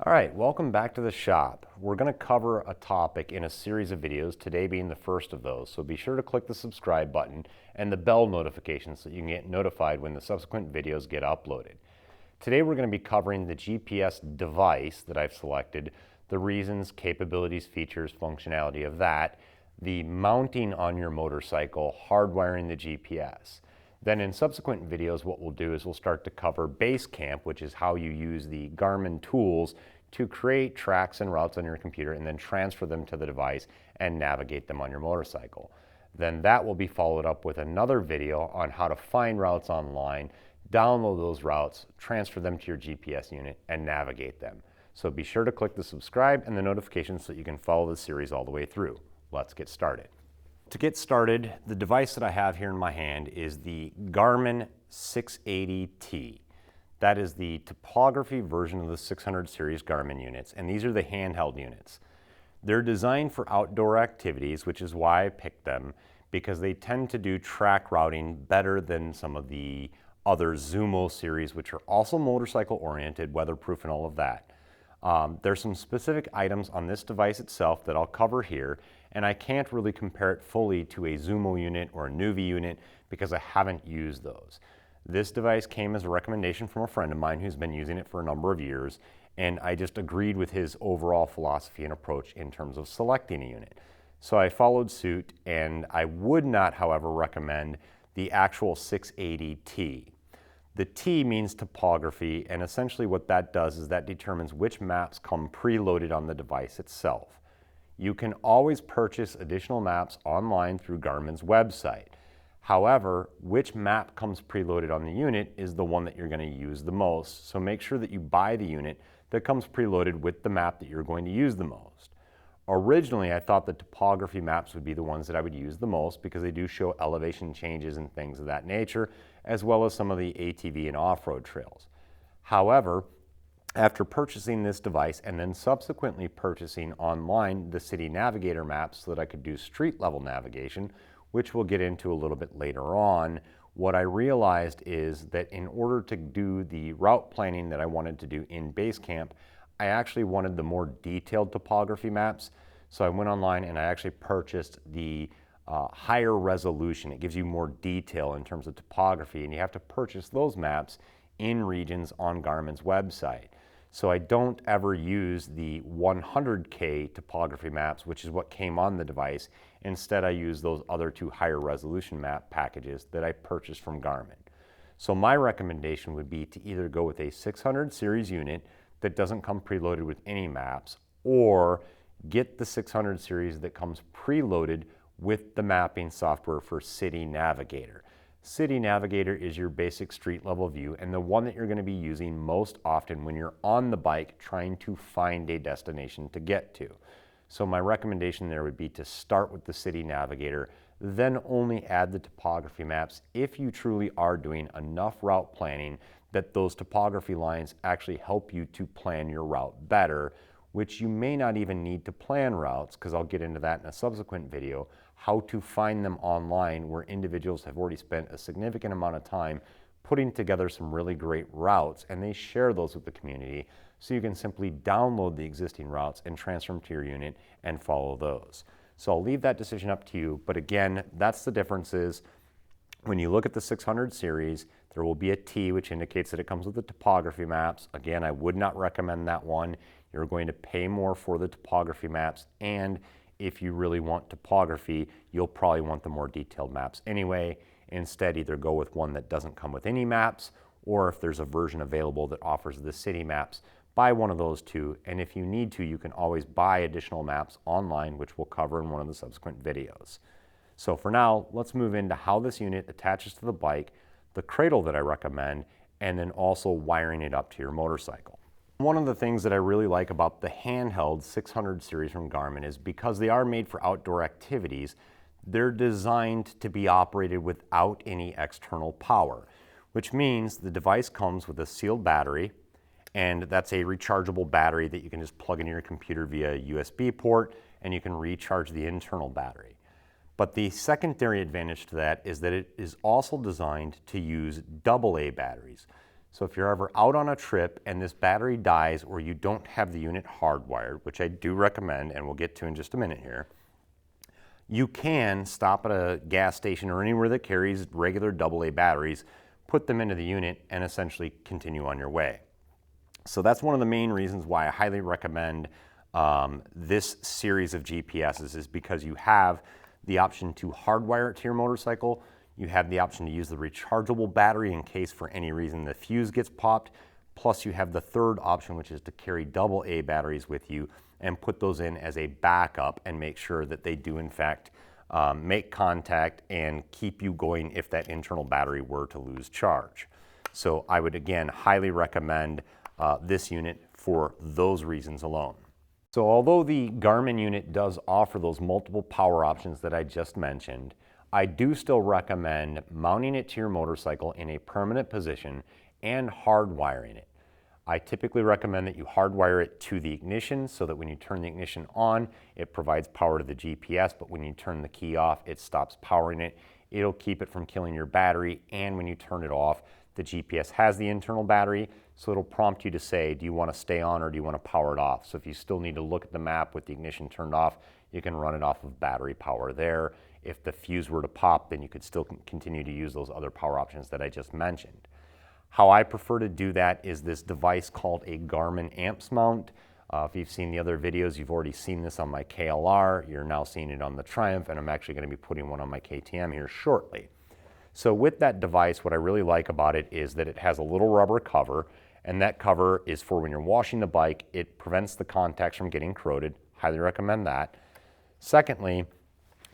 All right, welcome back to the shop. We're going to cover a topic in a series of videos, today being the first of those. So be sure to click the subscribe button and the bell notification so you can get notified when the subsequent videos get uploaded. Today we're going to be covering the GPS device that I've selected, the reasons, capabilities, features, functionality of that, the mounting on your motorcycle, hardwiring the GPS. Then in subsequent videos, what we'll do is we'll start to cover base camp, which is how you use the Garmin tools to create tracks and routes on your computer and then transfer them to the device and navigate them on your motorcycle. Then that will be followed up with another video on how to find routes online, download those routes, transfer them to your GPS unit, and navigate them. So be sure to click the subscribe and the notifications so that you can follow the series all the way through. Let's get started. To get started, the device that I have here in my hand is the Garmin 680T. That is the topography version of the 600 series Garmin units, and these are the handheld units. They're designed for outdoor activities, which is why I picked them, because they tend to do track routing better than some of the other Zumo series, which are also motorcycle oriented, weatherproof and all of that. There's some specific items on this device itself that I'll cover here, and I can't really compare it fully to a Zumo unit or a Nuvi unit because I haven't used those. This device came as a recommendation from a friend of mine who's been using it for a number of years, and I just agreed with his overall philosophy and approach in terms of selecting a unit. So I followed suit, and I would not, however, recommend the actual 680T. The T means topography, and essentially what that does is that determines which maps come preloaded on the device itself. You can always purchase additional maps online through Garmin's website. However, which map comes preloaded on the unit is the one that you're going to use the most, so make sure that you buy the unit that comes preloaded with the map that you're going to use the most. Originally, I thought the topography maps would be the ones that I would use the most because they do show elevation changes and things of that nature, as well as some of the ATV and off-road trails. However, after purchasing this device and then subsequently purchasing online the City Navigator maps so that I could do street level navigation, which we'll get into a little bit later on, what I realized is that in order to do the route planning that I wanted to do in base camp, I actually wanted the more detailed topography maps. So I went online and I actually purchased the higher resolution. It gives you more detail in terms of topography, and you have to purchase those maps in regions on Garmin's website. So I don't ever use the 100K topography maps, which is what came on the device. Instead, I use those other two higher resolution map packages that I purchased from Garmin. So my recommendation would be to either go with a 600 series unit that doesn't come preloaded with any maps, or get the 600 series that comes preloaded with the mapping software for City Navigator. City Navigator is your basic street level view and the one that you're going to be using most often when you're on the bike trying to find a destination to get to. So my recommendation there would be to start with the City Navigator, then only add the topography maps if you truly are doing enough route planning that those topography lines actually help you to plan your route better, which you may not even need to plan routes, because I'll get into that in a subsequent video, how to find them online where individuals have already spent a significant amount of time putting together some really great routes, and they share those with the community, so you can simply download the existing routes and transfer them to your unit and follow those. So I'll leave that decision up to you, but again, that's the differences. When you look at the 600 series, there will be a T, which indicates that it comes with the topography maps. Again, I would not recommend that one. You're going to pay more for the topography maps, and if you really want topography, you'll probably want the more detailed maps anyway. Instead, either go with one that doesn't come with any maps, or if there's a version available that offers the city maps, buy one of those two. And if you need to, you can always buy additional maps online, which we'll cover in one of the subsequent videos. So for now, let's move into how this unit attaches to the bike, the cradle that I recommend, and then also wiring it up to your motorcycle. One of the things that I really like about the handheld 600 series from Garmin is because they are made for outdoor activities, they're designed to be operated without any external power, which means the device comes with a sealed battery, and that's a rechargeable battery that you can just plug into your computer via USB port, and you can recharge the internal battery. But the secondary advantage to that is that it is also designed to use AA batteries. So if you're ever out on a trip and this battery dies or you don't have the unit hardwired, which I do recommend and we'll get to in just a minute here, you can stop at a gas station or anywhere that carries regular AA batteries, put them into the unit, and essentially continue on your way. So that's one of the main reasons why I highly recommend this series of GPSs, is because you have the option to hardwire it to your motorcycle. You have the option to use the rechargeable battery in case for any reason the fuse gets popped. Plus you have the third option, which is to carry AA batteries with you and put those in as a backup and make sure that they do in fact make contact and keep you going if that internal battery were to lose charge. So I would again highly recommend this unit for those reasons alone. So although the Garmin unit does offer those multiple power options that I just mentioned, I do still recommend mounting it to your motorcycle in a permanent position and hardwiring it. I typically recommend that you hardwire it to the ignition so that when you turn the ignition on, it provides power to the GPS, but when you turn the key off, it stops powering it. It'll keep it from killing your battery, and when you turn it off, the GPS has the internal battery, so it'll prompt you to say, do you want to stay on or do you want to power it off? So if you still need to look at the map with the ignition turned off, you can run it off of battery power there. If the fuse were to pop, then you could still continue to use those other power options that I just mentioned. How I prefer to do that is this device called a Garmin amps mount. If you've seen the other videos, you've already seen this on my KLR. You're now seeing it on the Triumph, and I'm actually going to be putting one on my KTM here shortly. So with that device, what I really like about it is that it has a little rubber cover, and that cover is for when you're washing the bike. It prevents the contacts from getting corroded. Highly recommend that. Secondly,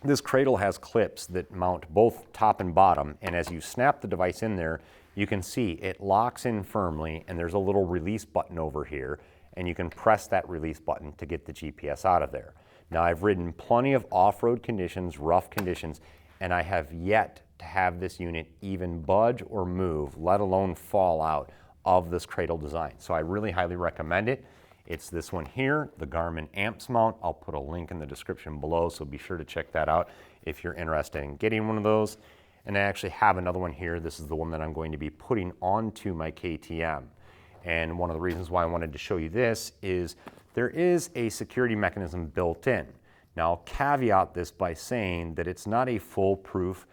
this cradle has clips that mount both top and bottom, and as you snap the device in there, you can see it locks in firmly, and there's a little release button over here, and you can press that release button to get the GPS out of there. Now, I've ridden plenty of off-road conditions, rough conditions, and I have yet to have this unit even budge or move, let alone fall out of this cradle design. So I really highly recommend it. It's this one here, the Garmin amps mount. I'll put a link in the description below, so be sure to check that out if you're interested in getting one of those. And I actually have another one here. This is the one that I'm going to be putting onto my KTM. And one of the reasons why I wanted to show you this is there is a security mechanism built in. Now, I'll caveat this by saying that it's not a foolproof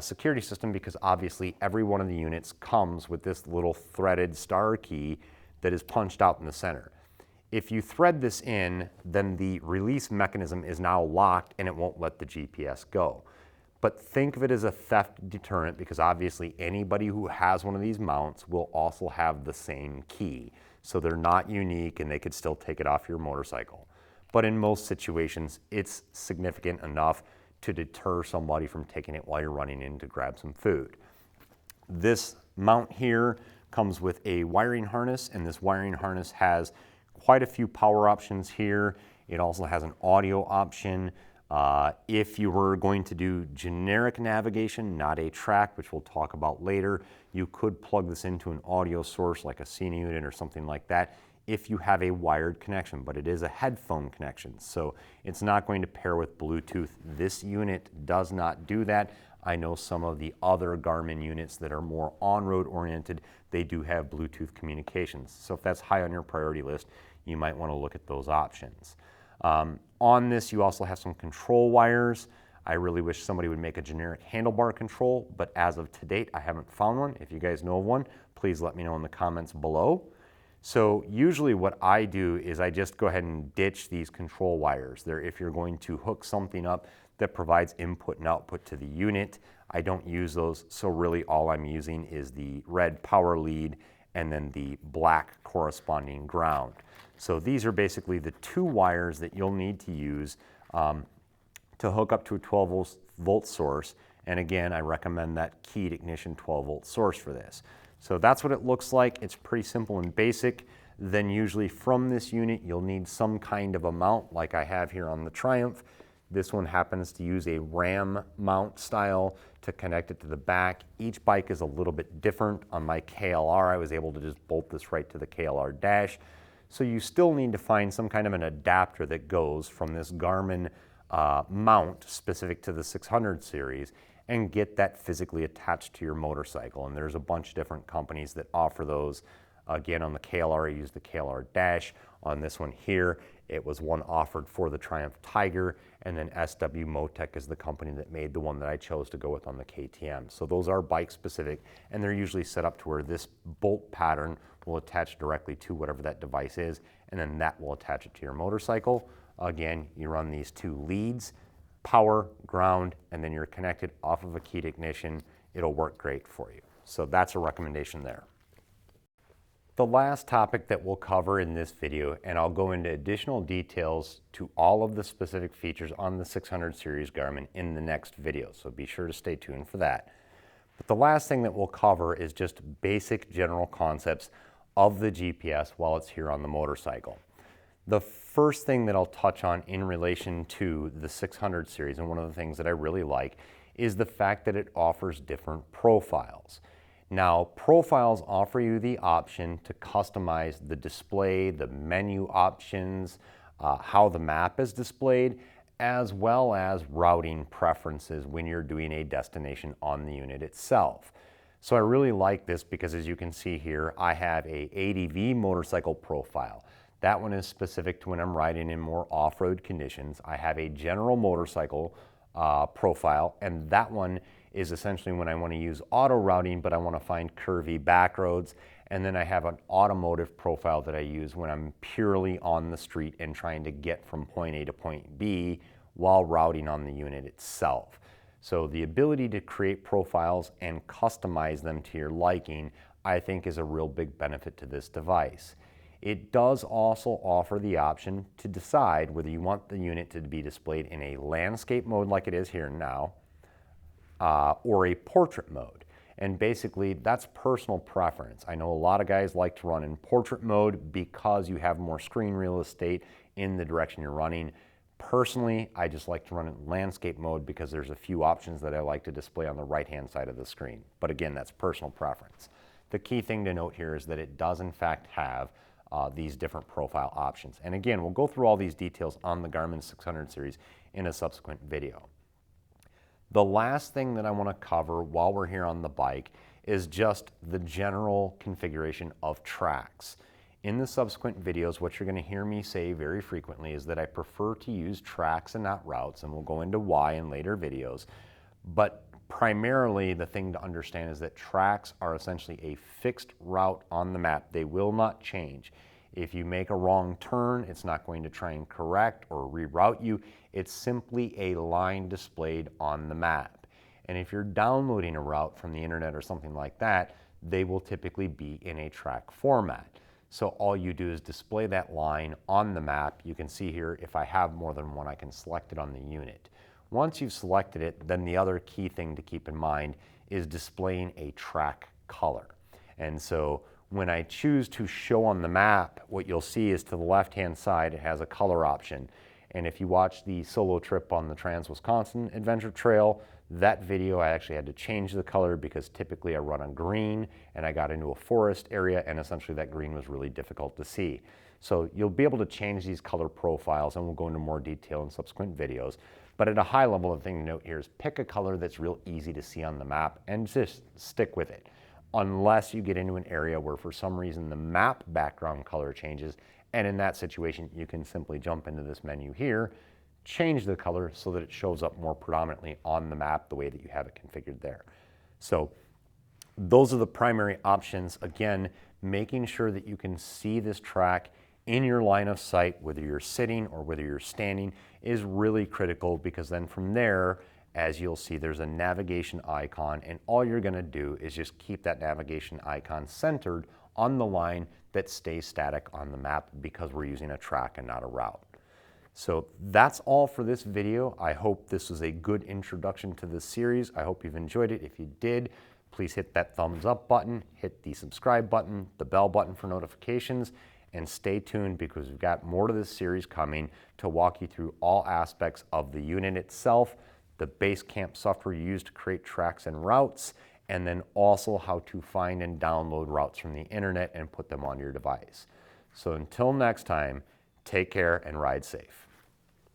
security system, because obviously every one of the units comes with this little threaded star key that is punched out in the center. If you thread this in, then the release mechanism is now locked and it won't let the GPS go. But think of it as a theft deterrent, because obviously anybody who has one of these mounts will also have the same key. So they're not unique and they could still take it off your motorcycle. But in most situations, it's significant enough to deter somebody from taking it while you're running in to grab some food. This mount here comes with a wiring harness, and this wiring harness has quite a few power options here. It also has an audio option. If you were going to do generic navigation, not a track, which we'll talk about later, you could plug this into an audio source like a Cine unit or something like that if you have a wired connection, but it is a headphone connection, so it's not going to pair with Bluetooth. This unit does not do that. I know some of the other Garmin units that are more on-road oriented, they do have Bluetooth communications. So if that's high on your priority list, you might want to look at those options. On this, you also have some control wires. I really wish somebody would make a generic handlebar control, but as of to date, I haven't found one. If you guys know of one, please let me know in the comments below. So usually what I do is I just go ahead and ditch these control wires. If you're going to hook something up that provides input and output to the unit, I don't use those. So really all I'm using is the red power lead and then the black corresponding ground. So these are basically the two wires that you'll need to use to hook up to a 12-volt source. And again, I recommend that keyed ignition 12-volt source for this. So that's what it looks like. It's pretty simple and basic. Then usually from this unit, you'll need some kind of a mount like I have here on the Triumph. This one happens to use a ram mount style to connect it to the back. Each bike is a little bit different. On my KLR, I was able to just bolt this right to the KLR dash. So you still need to find some kind of an adapter that goes from this Garmin mount specific to the 600 series and get that physically attached to your motorcycle. And there's a bunch of different companies that offer those. Again, on the KLR, I use the KLR Dash. On this one here, it was one offered for the Triumph Tiger, and then SW Motec is the company that made the one that I chose to go with on the KTM. So those are bike specific, and they're usually set up to where this bolt pattern will attach directly to whatever that device is, and then that will attach it to your motorcycle. Again, you run these two leads, power, ground, and then you're connected off of a keyed ignition. It'll work great for you. So that's a recommendation there. The last topic that we'll cover in this video, and I'll go into additional details to all of the specific features on the 600 series Garmin in the next video, so be sure to stay tuned for that. But the last thing that we'll cover is just basic general concepts of the GPS while it's here on the motorcycle. The first thing that I'll touch on in relation to the 600 series, and one of the things that I really like, is the fact that it offers different profiles. Now, profiles offer you the option to customize the display, the menu options, how the map is displayed, as well as routing preferences when you're doing a destination on the unit itself. So I really like this because, as you can see here, I have a ADV motorcycle profile. That one is specific to when I'm riding in more off-road conditions. I have a general motorcycle profile, and that one is essentially when I want to use auto routing, but I want to find curvy back roads. And then I have an automotive profile that I use when I'm purely on the street and trying to get from point A to point B while routing on the unit itself. So the ability to create profiles and customize them to your liking, I think, is a real big benefit to this device. It does also offer the option to decide whether you want the unit to be displayed in a landscape mode like it is here now, or a portrait mode. And basically that's personal preference. I know a lot of guys like to run in portrait mode because you have more screen real estate in the direction you're running. Personally, I just like to run in landscape mode because there's a few options that I like to display on the right-hand side of the screen. But again, that's personal preference. The key thing to note here is that it does in fact have these different profile options. And again, we'll go through all these details on the Garmin 600 series in a subsequent video. The last thing that I want to cover while we're here on the bike is just the general configuration of tracks. In the subsequent videos, what you're going to hear me say very frequently is that I prefer to use tracks and not routes, and we'll go into why in later videos. But primarily, the thing to understand is that tracks are essentially a fixed route on the map. They will not change. If you make a wrong turn, it's not going to try and correct or reroute you. It's simply a line displayed on the map. And if you're downloading a route from the internet or something like that, they will typically be in a track format. So all you do is display that line on the map. You can see here, if I have more than one, I can select it on the unit. Once you've selected it, then the other key thing to keep in mind is displaying a track color. And so when I choose to show on the map, what you'll see is to the left-hand side, it has a color option. And if you watch the solo trip on the Trans-Wisconsin Adventure Trail, that video I actually had to change the color because typically I run on green and I got into a forest area and essentially that green was really difficult to see. So you'll be able to change these color profiles, and we'll go into more detail in subsequent videos. But at a high level, the thing to note here is pick a color that's real easy to see on the map and just stick with it. Unless you get into an area where for some reason the map background color changes, and in that situation you can simply jump into this menu here, change the color so that it shows up more predominantly on the map the way that you have it configured there. So those are the primary options. Again, making sure that you can see this track in your line of sight, whether you're sitting or whether you're standing, is really critical, because then from there, as you'll see, there's a navigation icon, and all you're going to do is just keep that navigation icon centered on the line that stays static on the map, because we're using a track and not a route. So that's all for this video. I hope this was a good introduction to this series. I hope you've enjoyed it. If you did, please hit that thumbs up button, hit the subscribe button, the bell button for notifications, and stay tuned because we've got more to this series coming to walk you through all aspects of the unit itself, the base camp software you use to create tracks and routes, and then also how to find and download routes from the internet and put them on your device. So until next time, take care and ride safe.